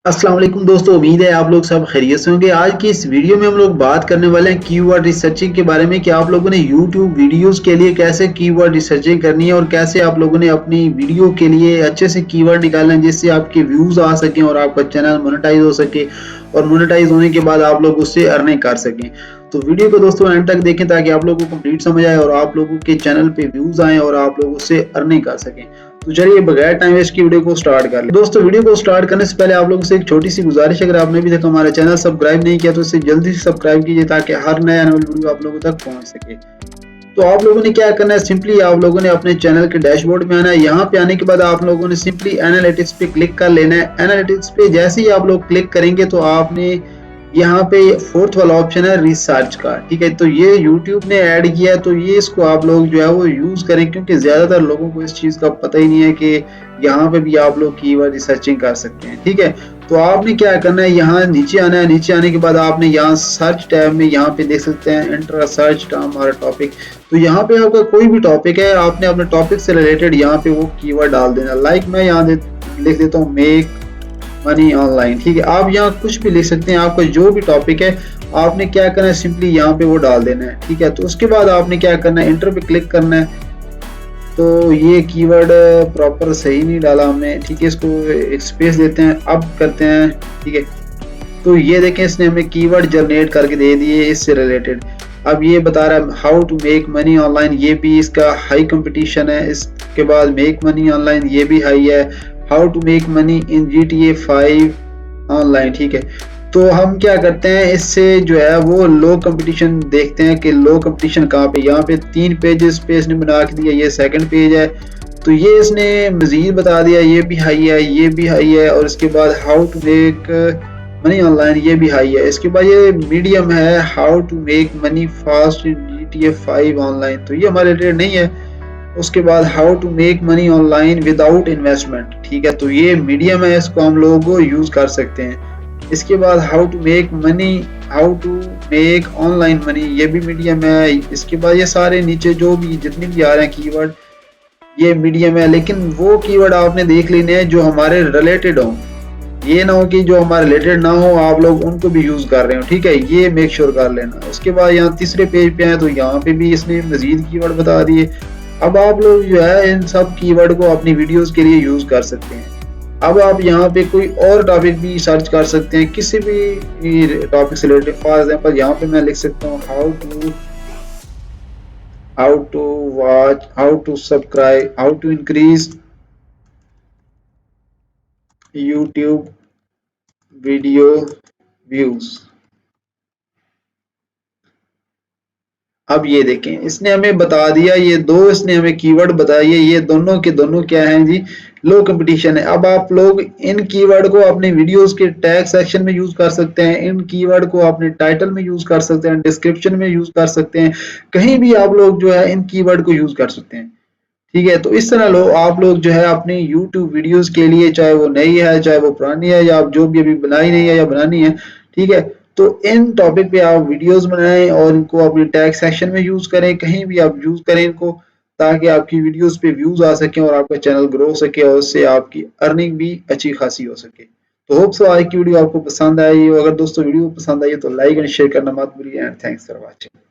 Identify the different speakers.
Speaker 1: अस्सलाम वालेकुम दोस्तों, उम्मीद है आप लोग सब खैरियत से होंगे। आज की इस वीडियो में हम लोग बात करने वाले हैं कीवर्ड रिसर्चिंग के बारे में कि आप लोगों ने यूट्यूब वीडियोस के लिए कैसे कीवर्ड रिसर्चिंग करनी है और कैसे आप लोगों ने अपनी वीडियो के लिए अच्छे से कीवर्ड निकालना है जिससे आपके व्यूज आ सकें और आपका चैनल मोनेटाइज हो सके और मोनेटाइज होने के बाद आप लोग उससे अर्निंग कर सकें। तो वीडियो को दोस्तों एंड तक देखें ताकि आप लोगों को कंप्लीट समझ आए और आप लोगों के चैनल पे व्यूज आए और आप लोग उससे अर्निंग कर सकें। तो चलिए बगैर टाइम वेस्ट की वीडियो को स्टार्ट कर ले। दोस्तों वीडियो को स्टार्ट करने से पहले आप लोगों से एक छोटी सी गुजारिश, अगर आपने अभी तक हमारा चैनल सब्सक्राइब नहीं किया तो इसे जल्दी से सब्सक्राइब कीजिए ताकि हर नया वीडियो आप लोगों तक पहुंच सके। तो आप लोगों ने क्या करना है, सिंपली आप लोगों ने अपने चैनल के डैशबोर्ड में आना है। यहाँ पे आने के बाद आप लोगों ने सिंपली एनालिटिक्स पे क्लिक कर लेना है। एनालिटिक्स पे जैसे ही आप लोग क्लिक करेंगे तो आपने यहाँ पे फोर्थ वाला ऑप्शन है रिसर्च का, ठीक है। तो ये यूट्यूब ने ऐड किया है, तो ये इसको आप लोग जो है वो यूज करें क्योंकि ज्यादातर लोगों को इस चीज का पता ही नहीं है कि यहाँ पे भी आप लोग कीवर्ड रिसर्चिंग कर सकते हैं, ठीक है। तो आपने क्या करना है, यहाँ नीचे आना है। नीचे आने के बाद आपने यहाँ सर्च टैब में यहाँ पे देख सकते हैं एंटर सर्च हमारा टॉपिक। तो यहाँ पे आपका कोई भी टॉपिक है, आपने अपने टॉपिक से रिलेटेड यहाँ पे वो कीवर्ड डाल देना। लाइक मैं यहाँ लिख देता हूँ मेक मनी ऑनलाइन, ठीक है। आप यहाँ कुछ भी लिख सकते हैं, आपका जो भी टॉपिक है आपने क्या करना है सिंपली यहाँ पे वो डाल देना है, ठीक है। तो उसके बाद आपने क्या करना है, इंटर पे क्लिक करना है। तो ये कीवर्ड प्रॉपर सही नहीं डाला हमने, ठीक है। इसको एक स्पेस देते हैं, अब करते हैं, ठीक है। तो ये देखें इसने हमें कीवर्ड जनरेट करके दे दिए इससे रिलेटेड। अब ये बता रहा है how to make money online, ये भी इसका हाई कंपटीशन है। इसके बाद मेक मनी ऑनलाइन ये भी हाई है। How to make money in GTA 5 online, ठीक है। तो हम क्या करते हैं, इससे जो है वो लो कंपटीशन देखते हैं कि लो कंपटीशन कहाँ पे। यहाँ पे 3 पेजेस पे इसने बना के दिया, ये सेकंड पेज है। तो ये इसने मजीद बता दिया ये भी हाई है, ये भी हाई है। और इसके बाद how to make money online ये भी हाई है। इसके बाद ये मीडियम है, how to make money fast in GTA 5 online, तो ये हमारे रिलेटेड नहीं है। उसके बाद how to make money online without investment, ठीक है। तो ये मीडियम है, इसको हम लोग यूज कर सकते हैं। इसके बाद how to make money, how to make online money ये भी मीडियम है। इसके बाद ये सारे नीचे जो भी जितने भी आ रहे हैं कीवर्ड ये मीडियम है, लेकिन वो कीवर्ड आपने देख लेने हैं जो हमारे रिलेटेड हो। ये ना हो कि जो हमारे रिलेटेड ना हो आप लोग उनको भी यूज कर रहे हो, ठीक है। ये मेक श्योर कर लेना। उसके बाद यहाँ तीसरे पेज पे है, तो यहाँ पे भी इसने मजीद कीवर्ड बता दिए। अब आप लोग जो है इन सब कीवर्ड को अपनी वीडियोस के लिए यूज कर सकते हैं। अब आप यहाँ पे कोई और टॉपिक भी सर्च कर सकते हैं, किसी भी टॉपिक से रिलेटेड। फॉर एग्जांपल यहाँ पे मैं लिख सकता हूँ how to watch, how to subscribe, how to increase YouTube video views. अब ये देखें इसने हमें बता दिया, ये दो इसने हमें कीवर्ड बताए, ये दोनों के दोनों क्या हैं जी, लो कंपटीशन है। अब आप लोग इन कीवर्ड को अपने वीडियोस के टैग सेक्शन में यूज कर सकते हैं, इन कीवर्ड को अपने टाइटल में यूज कर सकते हैं, डिस्क्रिप्शन में यूज कर सकते हैं, कहीं भी आप लोग जो है इन कीवर्ड को यूज कर सकते हैं, ठीक है। तो इस तरह लो आप लोग जो है अपनी YouTube वीडियोस के लिए, चाहे वो नई है चाहे वो पुरानी है या आप जो भी अभी बनाई नहीं है या बनानी है, ठीक है। तो इन टॉपिक पे आप वीडियोस बनाएं और इनको अपने टैग सेक्शन में यूज करें, कहीं भी आप यूज करें इनको, ताकि आपकी वीडियोस पे व्यूज आ सके और आपका चैनल ग्रो हो सके और उससे आपकी अर्निंग भी अच्छी खासी हो सके। तो होप सो आज की वीडियो आपको पसंद आई हो। अगर दोस्तों वीडियो पसंद आई है तो लाइक एंड शेयर करना मत भूलिए एंड थैंक्स फॉर वॉचिंग।